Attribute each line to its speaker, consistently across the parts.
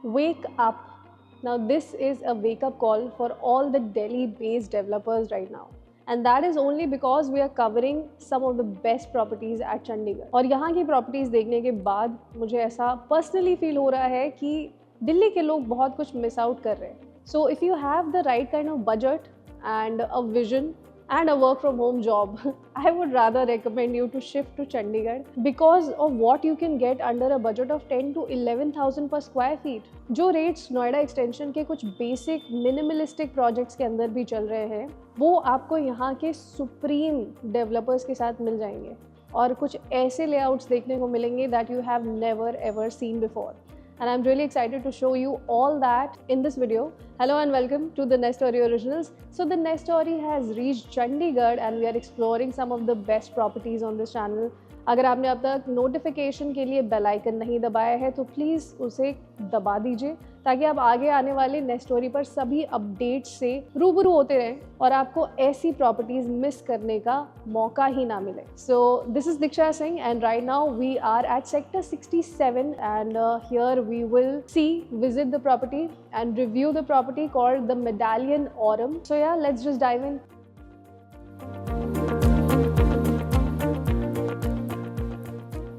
Speaker 1: Wake up. Now this is a wake up call for all the Delhi based developers right now. And that is only because we are covering some of the best properties at Chandigarh. और यहाँ की properties देखने के बाद मुझे ऐसा personally feel हो रहा है कि दिल्ली के लोग बहुत कुछ miss out कर रहे हैं. So if you have the right kind of budget and a vision and a work from home job, I would rather recommend you to shift to Chandigarh because of what you can get under a budget of 10 to 11,000 per square feet. जो rates Noida extension के कुछ basic minimalistic projects के अंदर भी चल रहे हैं वो आपको यहाँ के सुप्रीम डेवलपर्स के साथ मिल जाएंगे और कुछ ऐसे लेआउट्स देखने को मिलेंगे that you have never ever seen before. And I'm really excited to show you all that in this video. Hello and welcome to the Nest Story Originals. So the Nest Story has reached Chandigarh and we are exploring some of the best properties on this channel. अगर आपने अब तक notification के लिए bell icon नहीं दबाया है तो प्लीज़ उसे दबा दीजिए ताकि आप आगे आने वाले नेक्स्ट स्टोरी पर सभी अपडेट्स से रूबरू होते रहें और आपको ऐसी प्रॉपर्टीज़ मिस करने का मौका ही ना मिले. So this is Diksha Singh and right now we are at sector 67 and here we will see visit the property and review the property called the Medallion Aurum. So yeah let's just dive in.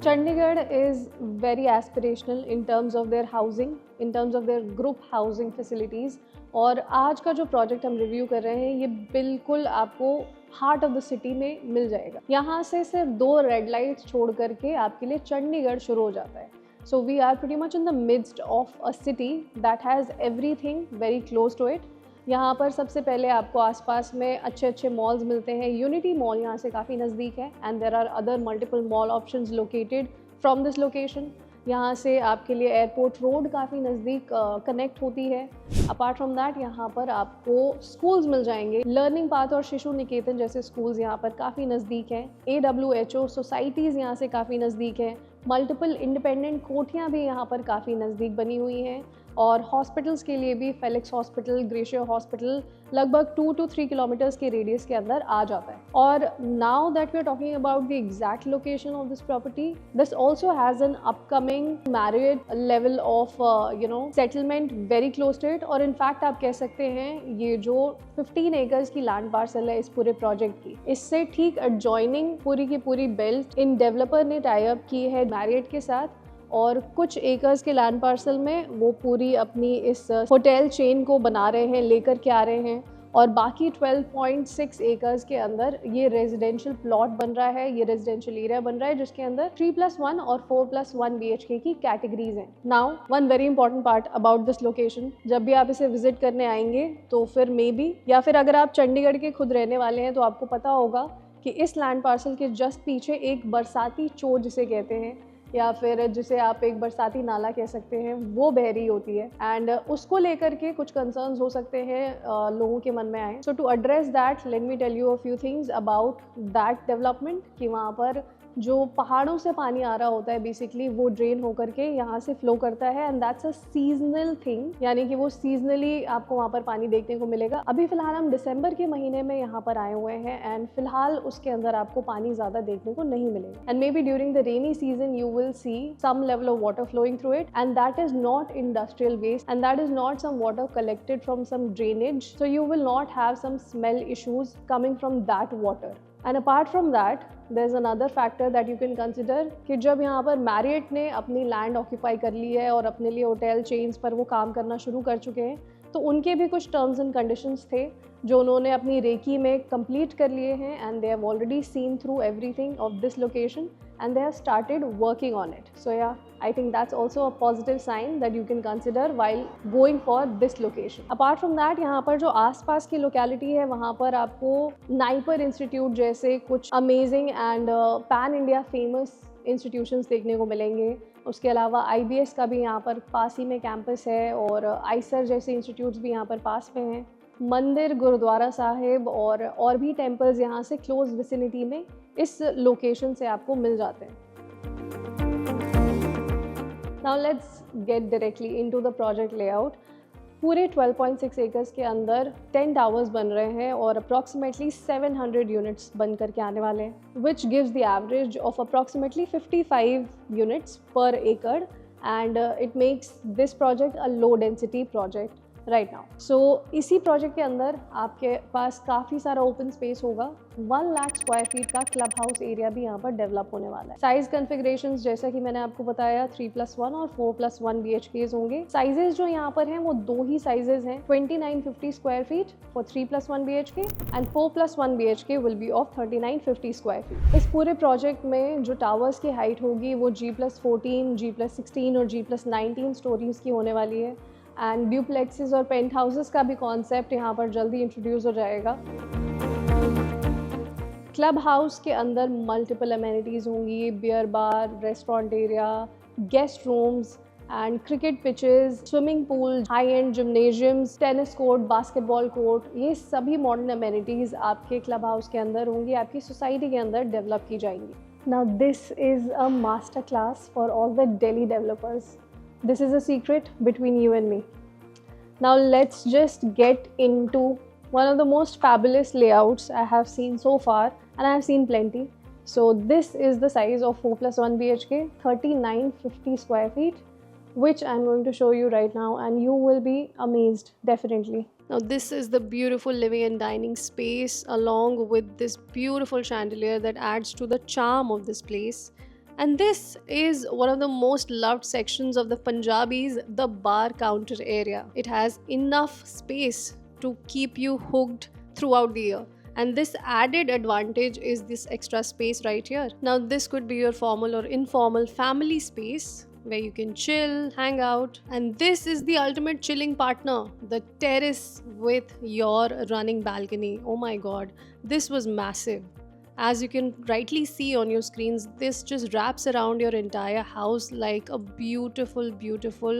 Speaker 1: Chandigarh is very aspirational in terms of their housing, in terms of their group housing facilities. और आज का जो project हम review कर रहे हैं ये बिल्कुल आपको हार्ट ऑफ द सिटी में मिल जाएगा. यहाँ से सिर्फ 2 रेड लाइट्स छोड़ करके आपके लिए चंडीगढ़ शुरू हो जाता है. So we are pretty much in the midst of a city that has everything very close to it. यहाँ पर सबसे पहले आपको आसपास में अच्छे अच्छे मॉल्स मिलते हैं. यूनिटी मॉल यहाँ से काफ़ी नज़दीक है and there are other multiple mall options located from this location. यहाँ से आपके लिए एयरपोर्ट रोड काफ़ी नज़दीक कनेक्ट होती है. अपार्ट फ्रॉम दैट यहाँ पर आपको स्कूल्स मिल जाएंगे. लर्निंग पाथ और शिशु निकेतन जैसे स्कूल्स यहाँ पर काफ़ी नज़दीक हैं. AWHO सोसाइटीज़ यहाँ से काफ़ी नज़दीक हैं. मल्टीपल इंडिपेंडेंट कोठियाँ भी यहाँ पर काफ़ी नज़दीक बनी हुई हैं और हॉस्पिटल्स के लिए भी फेलिक्स हॉस्पिटल, ग्रेशियर हॉस्पिटल लगभग 2 to 3 किलोमीटर्स के रेडियस के अंदर आ जाता है. और now that we are talking about the exact location of this property, this also has an upcoming married level of settlement very close to it. और in fact आप कह सकते हैं ये जो 15 एकर्स की लैंड पार्सल है इस पूरे प्रोजेक्ट की, इससे ठीक एडजॉइनिंग पूरी की पूरी बेल्ट इन डेवलपर ने टाई अप की है मैरियट के साथ. और कुछ एकर्स के लैंड पार्सल में वो पूरी अपनी इस होटल चेन को बना रहे हैं, लेकर के आ रहे हैं. और बाकी 12.6 एकर्स के अंदर ये रेजिडेंशियल प्लॉट बन रहा है, ये रेजिडेंशियल एरिया बन रहा है जिसके अंदर 3+1 और 4+1 BHK की कैटेगरीज हैं. Now one very important part about this location, जब भी आप इसे विजिट करने आएंगे तो फिर मे बी या फिर अगर आप चंडीगढ़ के खुद रहने वाले हैं तो आपको पता होगा कि इस लैंड पार्सल के जस्ट पीछे एक बरसाती चो जिसे कहते हैं या फिर जिसे आप एक बरसाती नाला कह सकते हैं वो बह रही होती है एंड उसको लेकर के कुछ कंसर्न्स हो सकते हैं लोगों के मन में आए. So to address that let me tell you a few things about that development कि वहाँ पर जो पहाड़ों से पानी आ रहा होता है बेसिकली वो ड्रेन होकर के यहाँ से फ्लो करता है and that's a seasonal thing, यानी कि वो सीजनली आपको वहाँ पर पानी देखने को मिलेगा. अभी फिलहाल हम दिसंबर के महीने में यहाँ पर आए हुए हैं एंड फिलहाल उसके अंदर आपको पानी ज़्यादा देखने को नहीं मिलेगा. And maybe during the rainy season you will see some level of water flowing through it and that is not industrial waste and that is not some water collected from some drainage, so you will not have some smell issues coming from that water. And apart from that, there's another factor that you can consider कि जब यहाँ पर Marriott ने अपनी land occupy कर ली है और अपने लिए होटल चेन्स पर वो काम करना शुरू कर चुके हैं तो उनके भी कुछ टर्म्स एंड कंडीशंस थे जो उन्होंने अपनी रेकी में कंप्लीट कर लिए हैं and they have already seen through everything of this location and they have started working on it. So yeah, I think that's also a positive sign that you can consider while going for this location. Apart from that, यहाँ पर जो आसपास की locality है वहाँ पर आपको NIPER institute जैसे कुछ amazing and pan India famous institutions देखने को मिलेंगे. उसके अलावा IBS का भी यहाँ पर पास ही में कैंपस है और आइसर जैसे इंस्टीट्यूट्स भी यहाँ पर पास में हैं. मंदिर, गुरुद्वारा साहिब और भी टेम्पल्स यहाँ से क्लोज विसिनिटी में इस लोकेशन से आपको मिल जाते हैं. Now let's get directly into the project layout. पूरे 12.6 एकर्स के अंदर 10 टावर्स बन रहे हैं और अप्रॉक्सीमेटली 700 यूनिट्स बन करके आने वाले हैं, which gives the average of approximately 55 units पर एकड़ and it makes this project a low density project right now. So इसी प्रोजेक्ट के अंदर आपके पास काफ़ी सारा ओपन स्पेस होगा. 1 लाख स्क्वायर फीट का क्लब हाउस एरिया भी यहाँ पर डेवलप होने वाला है. साइज कन्फिग्रेशंस जैसा कि मैंने आपको बताया 3+1 और 4+1 BHKs होंगे. साइजेस जो यहाँ पर हैं वो दो ही साइजेस हैं, 2950 square feet for 3+1 BHK and 4+1 BHK will be of 3950 square feet. इस पूरे प्रोजेक्ट में जो टावर्स की हाइट होगी वो G+14, G+16 और G+19 स्टोरीज की होने वाली है. एंड ड्यूप्लेक्सेस और पेंट हाउसेस का भी कॉन्सेप्ट यहाँ पर जल्दी इंट्रोड्यूस हो जाएगा. क्लब हाउस के अंदर मल्टीपल अमेनिटीज़ होंगी, beer bar, restaurant area, guest rooms and cricket pitches, swimming pool, high end gymnasiums, tennis court, basketball court. ये सभी मॉडर्न अमेनिटीज़ आपके क्लब हाउस के अंदर होंगी, आपकी सोसाइटी के अंदर डेवलप की जाएंगी. Now this is a master class for all the Delhi developers. This is a secret between you and me. Now let's just get into one of the most fabulous layouts I have seen so far, and I have seen plenty. So this is the size of 4+1 BHK, 3950 square feet, which I'm going to show you right now, and you will be amazed, definitely. Now this is the beautiful living and dining space along with this beautiful chandelier that adds to the charm of this place. And this is one of the most loved sections of the Punjabis, the bar counter area. It has enough space to keep you hooked throughout the year. And this added advantage is this extra space right here. Now this could be your formal or informal family space where you can chill, hang out. And this is the ultimate chilling partner, the terrace with your running balcony. Oh my god, this was massive. As you can rightly see on your screens, this just wraps around your entire house like a beautiful, beautiful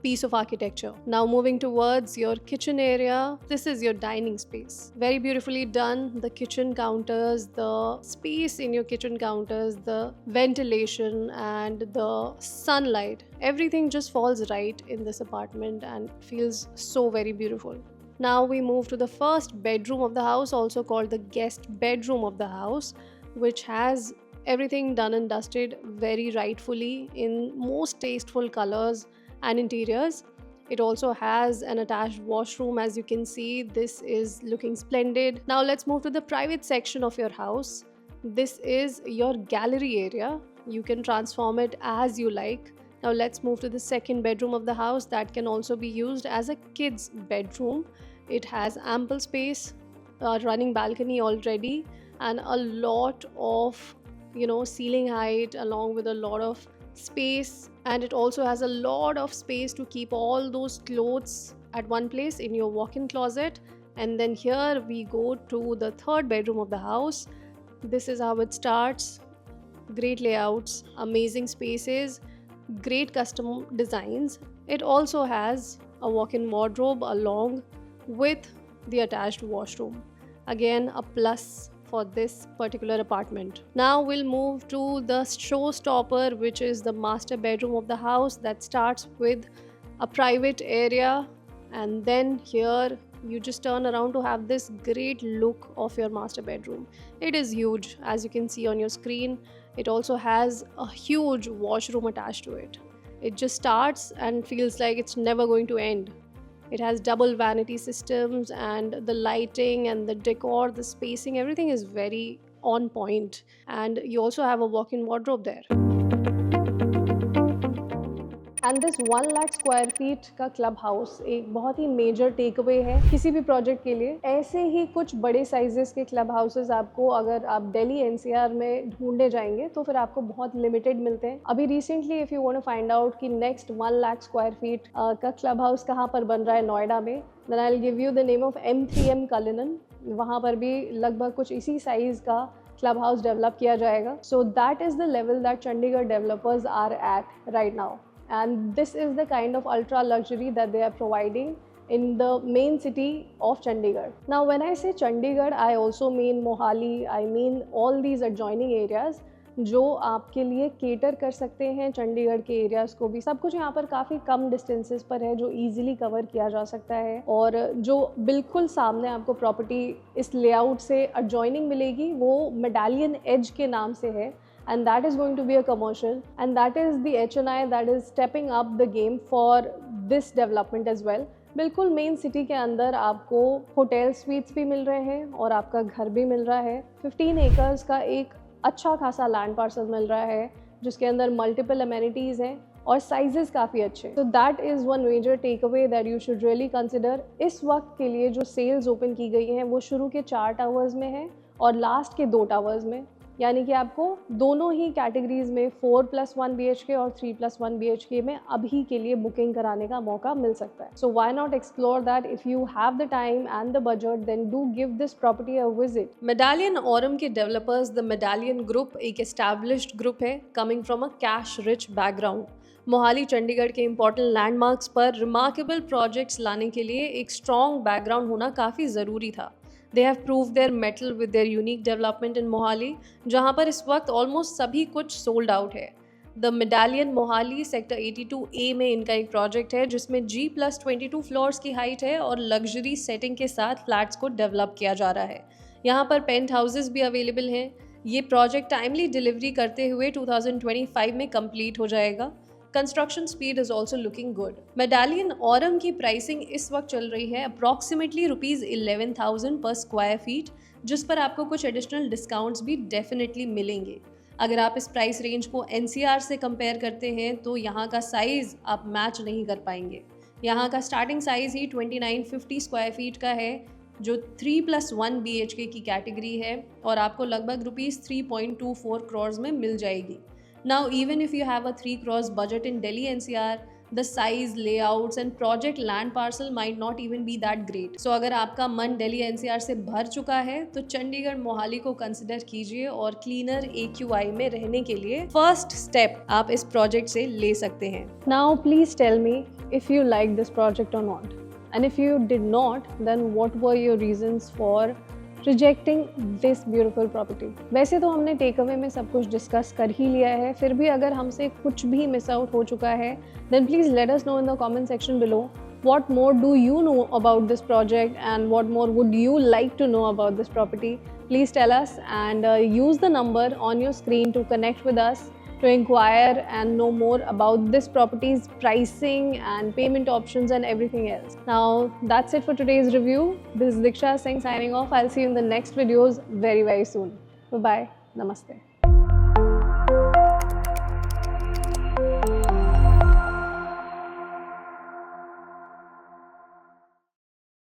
Speaker 1: piece of architecture. Now moving towards your kitchen area, this is your dining space. Very beautifully done. The kitchen counters, the space in your kitchen counters, the ventilation and the sunlight, everything just falls right in this apartment and feels so very beautiful. Now we move to the first bedroom of the house, also called the guest bedroom of the house, which has everything done and dusted very rightfully in most tasteful colors and interiors. It also has an attached washroom. As you can see, this is looking splendid. Now let's move to the private section of your house. This is your gallery area. You can transform it as you like. Now let's move to the second bedroom of the house that can also be used as a kid's bedroom. It has ample space, a running balcony already, and a lot of ceiling height along with a lot of space. And it also has a lot of space to keep all those clothes at one place in your walk-in closet. And then here we go to the third bedroom of the house. This is how it starts. Great layouts, amazing spaces, great custom designs. It also has a walk-in wardrobe along with the attached washroom. Again, a plus for this particular apartment. Now we'll move to the showstopper, which is the master bedroom of the house that starts with a private area, and then here you just turn around to have this great look of your master bedroom. It is huge, as you can see on your screen. It also has a huge washroom attached to it. It just starts and feels like it's never going to end. It has double vanity systems, and the lighting and the decor, the spacing, everything is very on point. And you also have a walk-in wardrobe there. And this 1 lakh square feet का club house एक बहुत ही major take away है किसी भी project के लिए. ऐसे ही कुछ बड़े साइजेस के क्लब हाउसेस आपको अगर आप दिल्ली एनसीआर में ढूंढने जाएंगे तो फिर आपको बहुत लिमिटेड मिलते हैं. अभी recently if you want to find out कि नेक्स्ट 1 लाख स्क्वायर फीट का क्लब हाउस कहाँ पर बन रहा है नोएडा में, then I will give you the name of M3M Cullinan. वहाँ पर भी लगभग कुछ इसी साइज़ का क्लब हाउस डेवलप किया जाएगा. So that is the level that Chandigarh developers are at right now. And this is the kind of ultra luxury that they are providing in the main city of Chandigarh. Now when I say Chandigarh, I also mean Mohali, I mean all these adjoining areas जो आपके लिए cater कर सकते हैं चंडीगढ़ के areas को भी. सब कुछ यहाँ पर काफ़ी कम डिस्टेंसेस पर है जो ईजिली कवर किया जा सकता है, और जो बिल्कुल सामने आपको प्रॉपर्टी इस लेआउट से एडजॉइनिंग मिलेगी वो मेडालियन एज के नाम से है. and that is going to be a commercial, and that is the HNI that is stepping up the game for this development as well. बिल्कुल मेन सिटी के अंदर आपको होटल स्वीट्स भी मिल रहे हैं और आपका घर भी मिल रहा है। 15 एकर्स का एक अच्छा खासा लैंड पार्सल मिल रहा है जिसके अंदर मल्टीपल अमेनिटीज़ हैं और साइजेस काफ़ी अच्छे। तो that is one major takeaway that you should really consider. इस वक्त के लिए जो सेल्स ओपन की गई हैं वो शुरू के 4 टावर्स में है और लास्ट के 2 टावर्स में, यानी कि आपको दोनों ही कैटेगरीज में 4+1 BHK और 3+1 BHK में अभी के लिए बुकिंग कराने का मौका मिल सकता है। So why not explore that? If you have the time and the budget then do give this property a visit. Medallion Aurum के डेवलपर्स द मेडालियन ग्रुप एक एस्टैब्लिश्ड ग्रुप है coming from a cash rich background. Mohali Chandigarh के important landmarks पर remarkable projects लाने के लिए एक strong background होना काफ़ी ज़रूरी था। They have proved their mettle with their unique development in Mohali, जहाँ पर इस वक्त ऑलमोस्ट सभी कुछ सोल्ड आउट है। The medallion Mohali sector 82A में इनका एक प्रोजेक्ट है जिसमें G+22 फ्लोर्स की हाइट है और लग्जरी सेटिंग के साथ फ्लैट्स को डेवलप किया जा रहा है। यहाँ पर पेंट हाउसेज भी अवेलेबल हैं। ये प्रोजेक्ट टाइमली डिलीवरी करते हुए 2025 में कंप्लीट हो जाएगा। Construction speed is also looking good. Medallion Aurum की प्राइसिंग इस वक्त चल रही है अप्रॉक्सीमेटली ₹11,000 पर स्क्वायर फीट, जिस पर आपको कुछ एडिशनल डिस्काउंट्स भी डेफिनेटली मिलेंगे। अगर आप इस प्राइस रेंज को NCR से कंपेयर करते हैं तो यहाँ का साइज़ आप मैच नहीं कर पाएंगे। यहाँ का स्टार्टिंग साइज़ ही 2950 स्क्वायर फीट का है जो 3+1 BHK की कैटेगरी है और आपको लगभग ₹3.24 करोड़ में मिल जाएगी। Now, even if you have a 3 crores budget in Delhi NCR, the size, layouts and project land parcel might not even be that great. So अगर आपका मन दिल्ली NCR से भर चुका है तो चंडीगढ़ मोहाली को कंसिडर कीजिए और क्लीनर AQI में रहने के लिए फर्स्ट स्टेप आप इस प्रोजेक्ट से ले सकते हैं। Now please tell me if you like this project or not, and if you did not, then what were your reasons for rejecting this beautiful property. वैसे तो हमने टेक अवे में सब कुछ डिस्कस कर ही लिया है, फिर भी अगर हमसे कुछ भी मिस आउट हो चुका है then please let us know in the comment section below. What more do you know about this project and what more would you like to know about this property? Please tell us and use the number on your screen to connect with us to inquire and know more about this property's pricing and payment options and everything else. Now that's it for today's review. This is Diksha Singh signing off. I'll see you in the next videos very soon. Bye bye. Namaste.